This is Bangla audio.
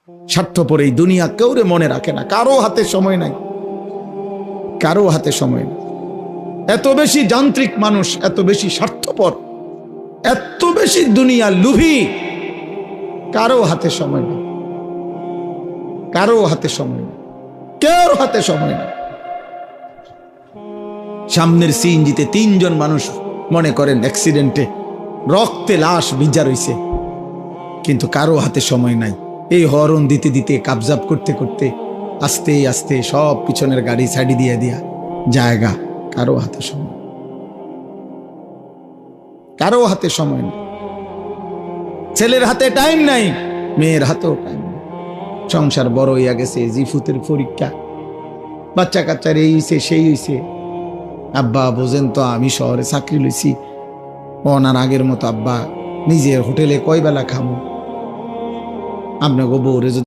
স্বার্থপর এই দুনিয়া কেউরে মনে রাখে না, কারো হাতে সময় নাই, কারো হাতে সময় নেই। এত বেশি যান্ত্রিক মানুষ, এত বেশি স্বার্থপর, এত বেশি দুনিয়া লুভি, কারো হাতে সময় নেই, কারো হাতে সময় নেই, কেউ হাতে সময় নেই। সামনের সিএনজিতে 3 জন মানুষ মনে করেন অ্যাক্সিডেন্টে রক্তে লাশ ভিজা রইছে, কিন্তু কারো হাতে সময় নাই। এই হরন দিতে দিতে কাবজাব করতে করতে আস্তে আস্তে সব পিছনের গাড়ি সাইডে দিয়ে দিয়া জায়গা, কারো হাতে সময়, কারো হাতে সময় নেই। ছেলের হাতে টাইম নাই, মেয়ের হাতেও টাইম নেই। সংসার বড় হইয়া গেছে, জিফুতের পরীক্ষা, বাচ্চা কাচ্চার এই হইছে সেই হইছে। আব্বা বোঝেন তো, আমি শহরে চাকরি লইছি, ওনার আগের মতো আব্বা নিজের হোটেলে কয় বেলা খামো, আপনাকে বউরে